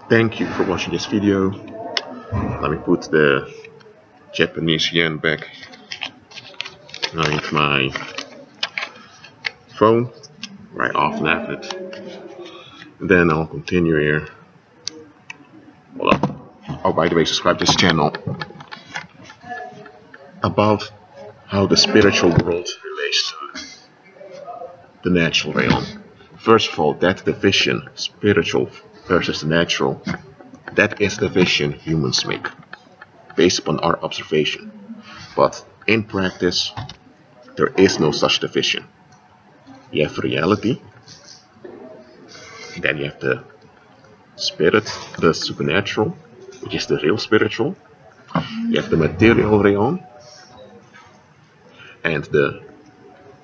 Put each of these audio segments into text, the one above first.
Thank you for watching this video. Let me put the Japanese yen back behind my phone right off left it. Then I'll continue here. Hold up. Oh, by the way, subscribe to this channel about how the spiritual world relates to the natural realm. First of all, that division, spiritual versus the natural, that is the division humans make, based upon our observation. But in practice, there is no such division. You have reality, then you have the spirit, the supernatural, which is the real spiritual. You have the material realm, and the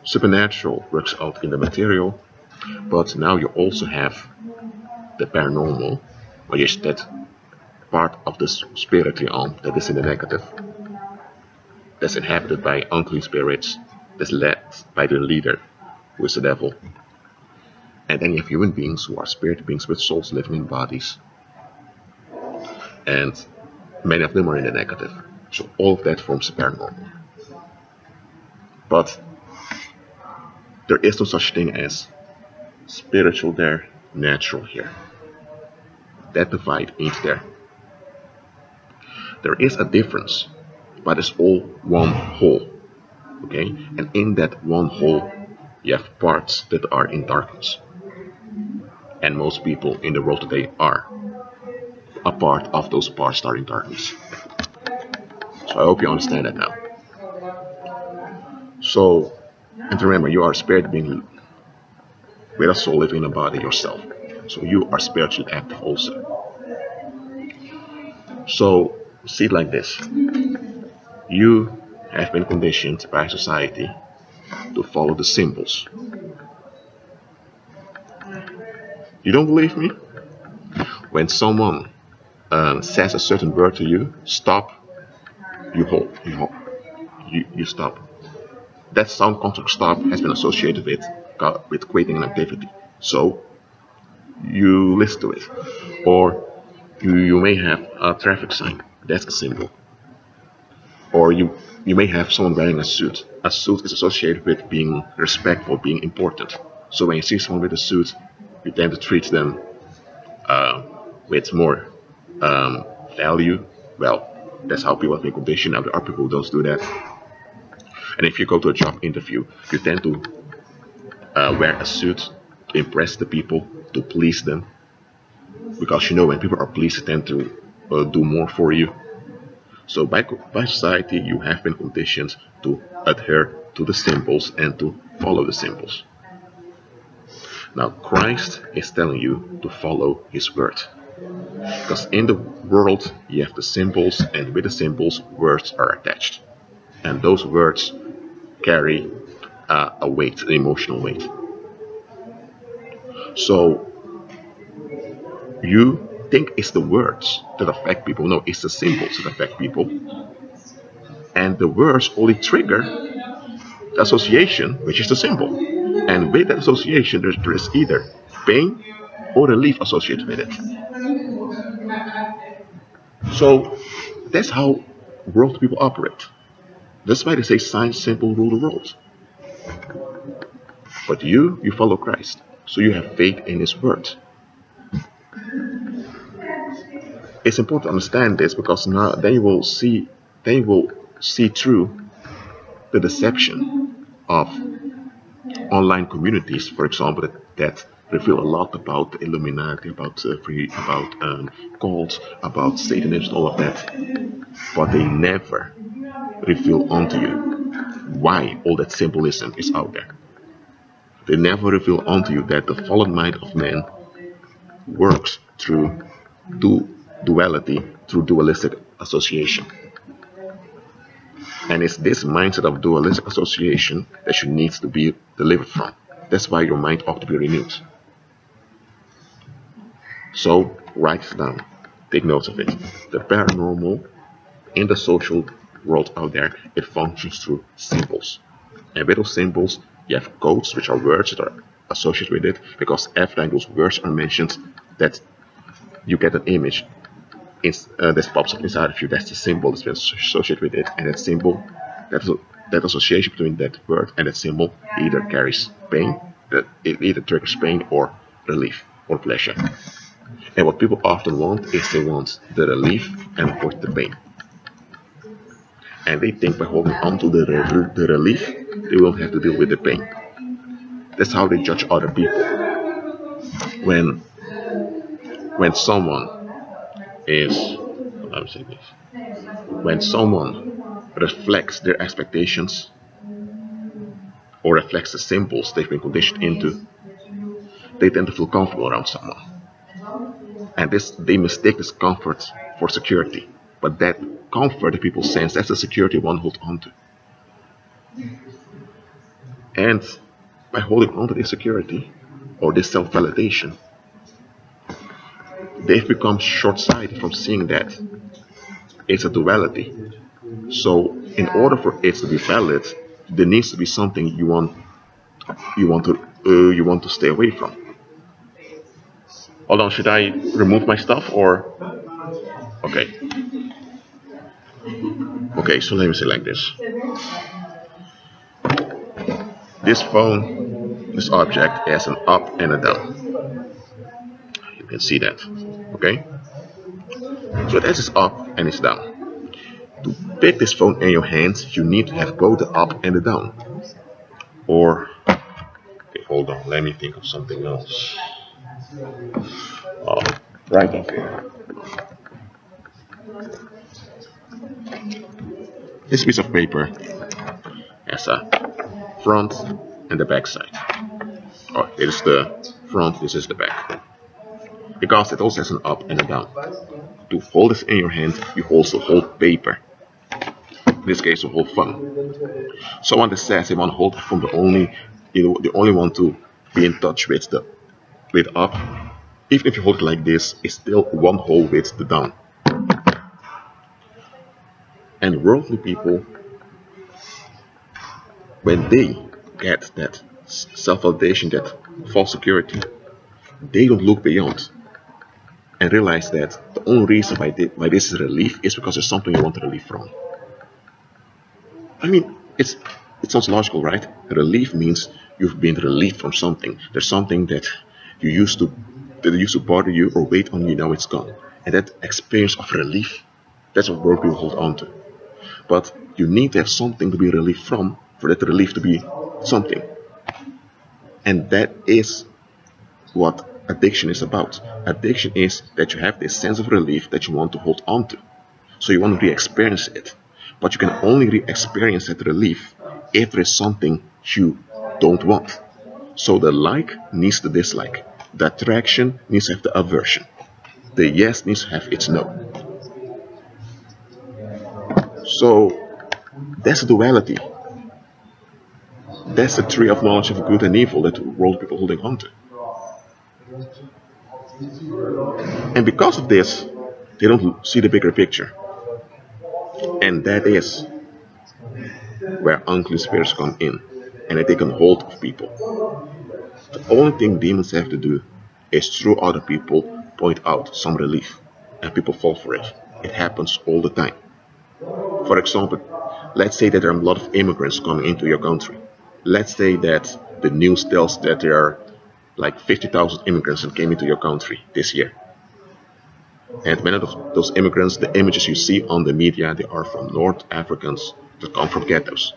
supernatural works out in the material. But now you also have the paranormal, which is that part of the spirit realm that is in the negative, that's inhabited by unclean spirits, that's led by the leader, who is the devil. And then you have human beings who are spirit beings with souls living in bodies, and many of them are in the negative. So all of that forms the paranormal. But there is no such thing as spiritual there, natural here. That divide ain't there. There is a difference, but it's all one whole. Okay? And in that one whole, you have parts that are in darkness. And most people in the world today are a part of those parts that are in darkness. So I hope you understand that now. So, and remember, you are a spirit being with a soul living in a body yourself. So you are spiritually active also. So see it like this. You have been conditioned by society to follow the symbols. You don't believe me? When someone says a certain word to you, stop, you hold, you stop. That sound contract stop has been associated with quitting an activity. So you listen to it. Or you may have a traffic sign, that's a symbol. Or you may have someone wearing a suit. A suit is associated with being respectful, being important. So when you see someone with a suit, you tend to treat them with more value. Well, that's how people have been conditioned. Now there are people who don't do that. And if you go to a job interview, you tend to wear a suit to impress the people, to please them. Because you know when people are pleased, they tend to do more for you. So by society, you have been conditioned to adhere to the symbols and to follow the symbols. Now Christ is telling you to follow His word. Because in the world, you have the symbols, and with the symbols, words are attached. And those words carry a weight, an emotional weight. So you think it's the words that affect people. No, it's the symbols that affect people. And the words only trigger the association, which is the symbol. And with that association, there is either pain or relief associated with it. So that's how world people operate. That's why they say signs, symbol, rule the world. But you follow Christ. So you have faith in His word. It's important to understand this, because now then you will see through the deception of online communities, for example, that reveal a lot about the Illuminati, about cults, about Satanism, all of that. But they never reveal onto you why all that symbolism is out there. They never reveal onto you that the fallen mind of man works through duality, through dualistic association. And it's this mindset of dualistic association that you need to be delivered from. That's why your mind ought to be renewed. So write it down. Take notes of it. The paranormal in the social world out there, it functions through symbols. And with those symbols, you have codes, which are words that are associated with it, because every time those words are mentioned, that you get an image that pops up inside of you. That's the symbol that's been associated with it, and that symbol, that association between that word and that symbol either carries pain, that it either triggers pain or relief or pleasure. And what people often want is they want the relief and avoid the pain. And they think by holding on to the relief, they won't have to deal with the pain. That's how they judge other people. When someone is, I'm saying this, when someone reflects their expectations or reflects the symbols they've been conditioned into, they tend to feel comfortable around someone. And they mistake this comfort for security. But that comfort that people sense, that's the security one holds on to. And by holding on to this security or this self-validation, they've become short-sighted from seeing that it's a duality. So in order for it to be valid, there needs to be something you want to stay away from. Hold on, should I remove my stuff or? Okay. Okay, so let me say like this. This phone, this object has an up and a down. You can see that. Okay? So that is up and it's down. To pick this phone in your hands, you need to have both the up and the down. Or, okay, hold on, let me think of something else. Right up here. This piece of paper has a front and the back side. Oh, it is the front, this is the back. Because it also has an up and a down. To hold this in your hand, you also hold paper. In this case, you hold phone. Someone that says they want to hold the phone, they only want to be in touch with the up. Even if you hold it like this, it's still one whole with the down. And worldly people, when they get that self-validation, that false security, they don't look beyond and realize that the only reason why this is relief is because there's something you want to relieve from. I mean, it sounds logical, right? Relief means you've been relieved from something. There's something that used to bother you or weigh on you, now it's gone. And that experience of relief, that's what world people hold on to. But you need to have something to be relieved from for that relief to be something. And that is what addiction is about. Addiction is that you have this sense of relief that you want to hold on to. So you want to re-experience it. But you can only re-experience that relief if there is something you don't want. So the like needs the dislike. The attraction needs to have the aversion. The yes needs to have its no. So that's the duality. That's the tree of knowledge of good and evil that world people holding on to. And because of this, they don't see the bigger picture. And that is where unclean spirits come in and they take a hold of people. The only thing demons have to do is through other people point out some relief, and people fall for it. It happens all the time. For example, let's say that there are a lot of immigrants coming into your country. Let's say that the news tells that there are like 50,000 immigrants that came into your country this year. And many of those immigrants, the images you see on the media, they are from North Africans that come from ghettos.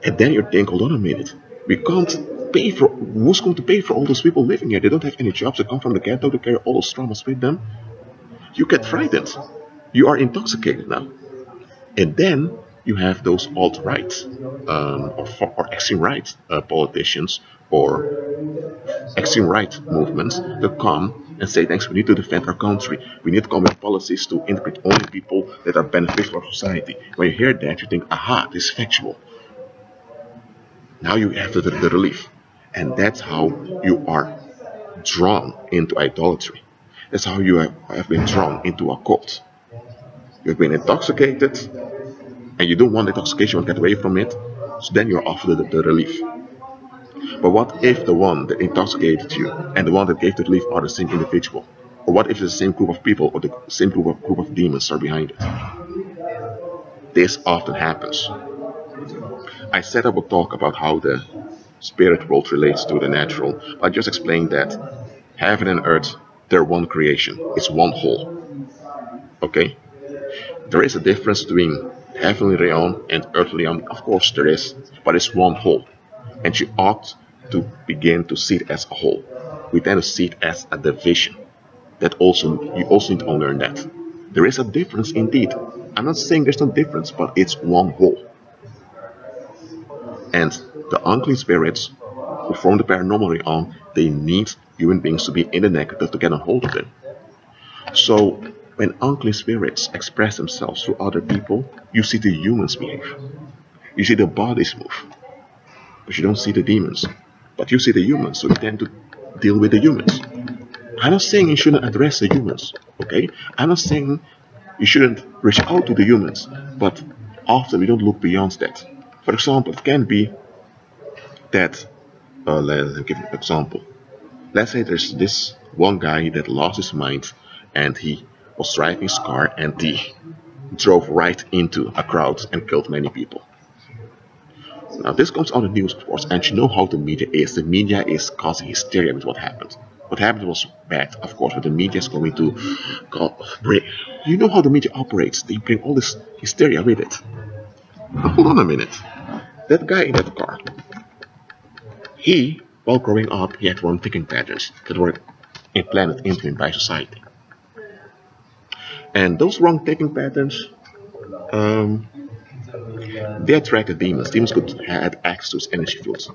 And then you think, hold on a minute, we can't pay for, who's going to pay for all those people living here? They don't have any jobs, they come from the ghetto, they carry all those traumas with them. You get frightened. You are intoxicated now. And then you have those alt-right or extreme right politicians or extreme right movements that come and say, thanks, we need to defend our country. We need to come with policies to integrate only people that are beneficial for society. When you hear that, you think, aha, this is factual. Now you have the relief. And that's how you are drawn into idolatry. That's how you have been drawn into a cult. You've been intoxicated, and you don't want intoxication to get away from it, so then you're offered the relief. But what if the one that intoxicated you and the one that gave the relief are the same individual? Or what if the same group of people or the same group of demons are behind it? This often happens. I said I would talk about how the spirit world relates to the natural, but I just explained that heaven and earth, they're one creation. It's one whole. Okay? There is a difference between heavenly realm and earthly realm. Of course there is, but it's one whole. And you ought to begin to see it as a whole. We tend to see it as a division. You also need to unlearn that. There is a difference indeed. I'm not saying there's no difference, but it's one whole. And the unclean spirits who form the paranormal realm, they need human beings to be in the negative to get a hold of them. So when unclean spirits express themselves through other people, you see the humans behave. You see the bodies move. But you don't see the demons. But you see the humans, so you tend to deal with the humans. I'm not saying you shouldn't address the humans, okay? I'm not saying you shouldn't reach out to the humans, but often we don't look beyond that. For example, it can be that, let's give an example. Let's say there's this one guy that lost his mind and he was driving his car and he drove right into a crowd and killed many people. Now this comes on the news, of course, and you know how the media is. The media is causing hysteria with what happened. What happened was bad, of course, but the media is going to bring. You know how the media operates. They bring all this hysteria with it. Now, hold on a minute. That guy in that car, while growing up, he had wrong thinking patterns that were implanted into him by society. And those wrong thinking patterns, they attracted demons. Demons could have access to his energy fields.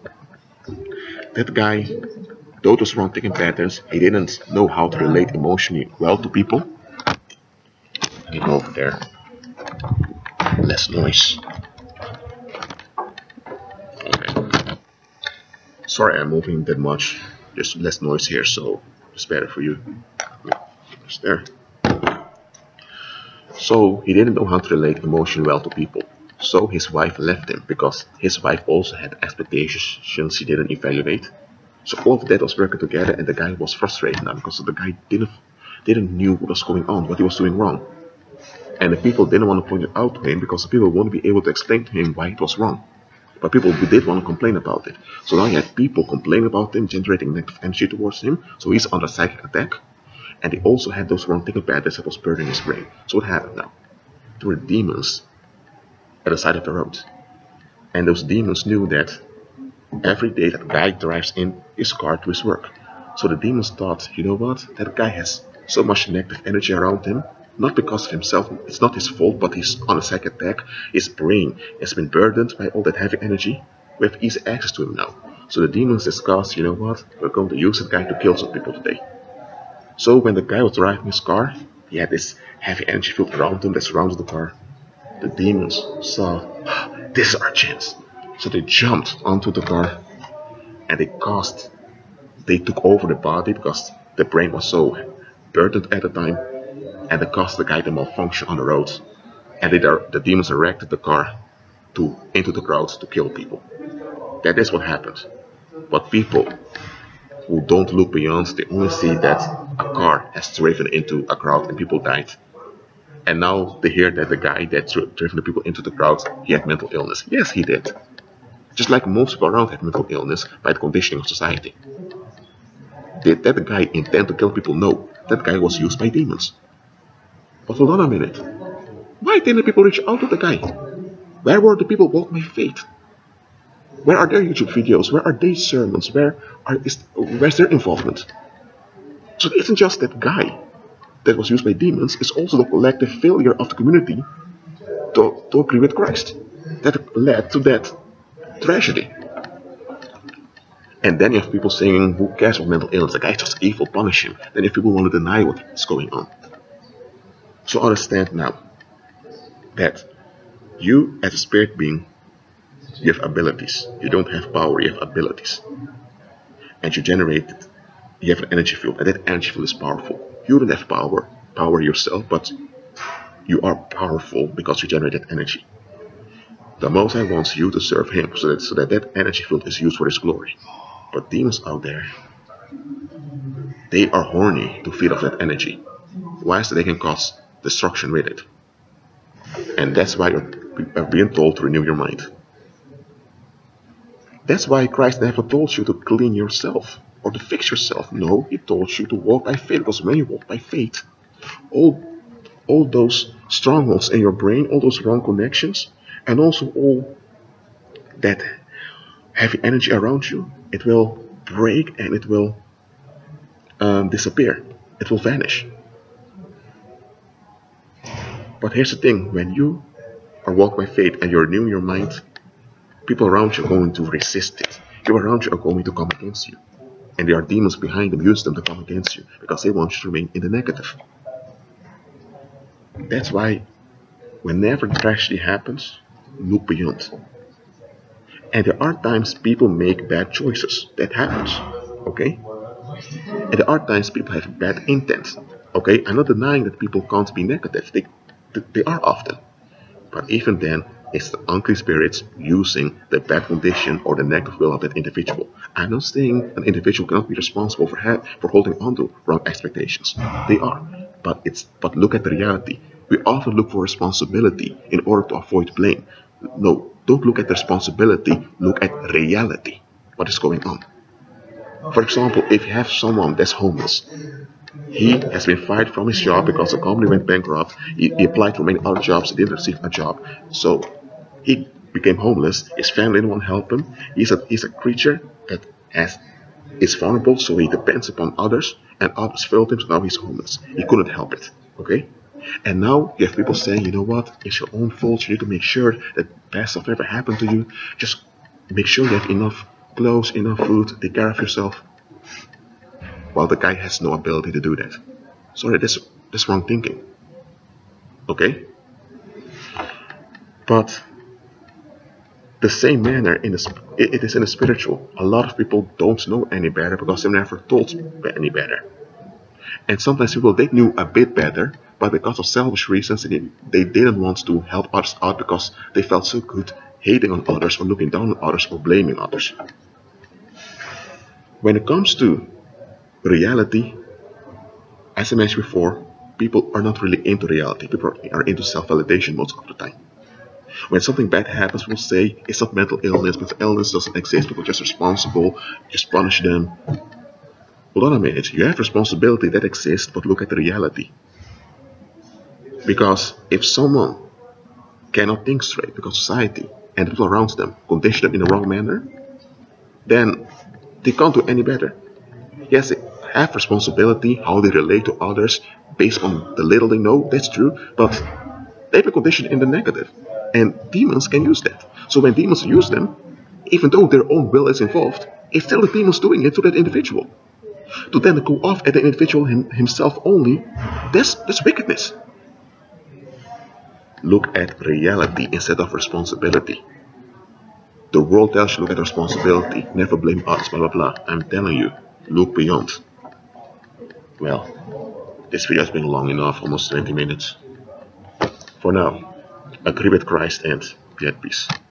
That guy, though those wrong thinking patterns, he didn't know how to relate emotionally well to people. Let me go over there. Less noise. Okay. Sorry I'm moving that much. There's less noise here, so it's better for you. Just there. So he didn't know how to relate emotionally well to people. So his wife left him because his wife also had expectations he didn't evaluate. So all of that was working together, and the guy was frustrated now because the guy didn't knew what was going on, what he was doing wrong. And the people didn't want to point it out to him because the people wouldn't be able to explain to him why it was wrong. But people did want to complain about it. So now you had people complaining about him, generating negative energy towards him. So he's under psychic attack. And he also had those wrong thinking patterns that was burning his brain. So what happened now? There were demons at the side of the road. And those demons knew that every day that guy drives in his car to his work. So the demons thought, you know what? That guy has so much negative energy around him. Not because of himself, it's not his fault, but he's on a psychic attack. His brain has been burdened by all that heavy energy. We have easy access to him now. So the demons discussed, you know what? We're going to use that guy to kill some people today. So when the guy was driving his car, he had this heavy energy field around him that surrounded the car. The demons saw, this is our chance. So they jumped onto the car and they took over the body because the brain was so burdened at the time, and they caused the guy to malfunction on the road. And the demons directed the car into the crowd to kill people. That is what happened. But people who don't look beyond, they only see that a car has driven into a crowd and people died. And now they hear that the guy that driven the people into the crowd, he had mental illness. Yes, he did. Just like most people around had mental illness by the conditioning of society. Did that guy intend to kill people? No. That guy was used by demons. But hold on a minute. Why didn't people reach out to the guy? Where were the people walking by faith? Where are their YouTube videos? Where are their sermons? Where's their involvement? So it isn't just that guy that was used by demons, it's also the collective failure of the community to agree with Christ that led to that tragedy. And then you have people saying, who cares about mental illness? The guy's just evil, punish him. Then if people want to deny what's going on. So understand now that you as a spirit being, you have abilities. You don't have power, you have abilities. And you have an energy field, and that energy field is powerful. You don't have power yourself, but you are powerful because you generate that energy. The Most High wants you to serve Him so that energy field is used for His glory. But demons out there, They are horny to feed off that energy. Why? So they can cause destruction with it. And that's why you're being told to renew your mind. That's why Christ never told you to clean yourself or to fix yourself. No, he told you to walk by faith. Because when you walk by faith, all those strongholds in your brain, all those wrong connections, and also all that heavy energy around you, it will break and it will disappear. It will vanish. But here's the thing, when you are walking by faith and you're renewing your mind, people around you are going to resist it. People around you are going to come against you. And there are demons behind them, use them to come against you because they want you to remain in the negative. That's why whenever tragedy happens, look beyond. And there are times people make bad choices. That happens. Okay? And there are times people have bad intent. Okay? I'm not denying that people can't be negative. They are often. But even then, it's the unclean spirits using the bad condition or the negative will of that individual. I'm not saying an individual cannot be responsible for holding on to wrong expectations. They are. But look at the reality. We often look for responsibility in order to avoid blame. No, don't look at the responsibility, look at reality. What is going on? For example, if you have someone that's homeless, he has been fired from his job because the company went bankrupt. He applied for many other jobs, he didn't receive a job. So he became homeless. His family didn't want to help him. He's a creature that is vulnerable, so he depends upon others, and others failed him, so now he's homeless. He couldn't help it. Okay? And now you have people saying, you know what, it's your own fault. You need to make sure that bad stuff never happened to you. Just make sure you have enough clothes, enough food, take care of yourself. While the guy has no ability to do that. Sorry, that's wrong thinking. Okay? But the same manner it is in the spiritual. A lot of people don't know any better because they're never told any better. And sometimes people, they knew a bit better, but because of selfish reasons, they didn't want to help others out because they felt so good hating on others or looking down on others or blaming others. When it comes to reality, as I mentioned before, people are not really into reality. People are into self-validation most of the time. When something bad happens, we'll say it's not mental illness, mental illness doesn't exist, people are just responsible, just punish them. Hold on a minute, you have responsibility that exists, but look at the reality. Because if someone cannot think straight because society and the people around them condition them in the wrong manner, then they can't do any better. Yes, they have responsibility, how they relate to others based on the little they know, that's true, but they've been conditioned in the negative. And demons can use that. So when demons use them, even though their own will is involved, it's still the demons doing it to that individual. To then go off at the individual himself only, that's wickedness. Look at reality instead of responsibility. The world tells you look at responsibility, never blame others, blah blah blah. I'm telling you, look beyond. Well, this video has been long enough, almost 20 minutes. For now, agree with Christ and be at peace.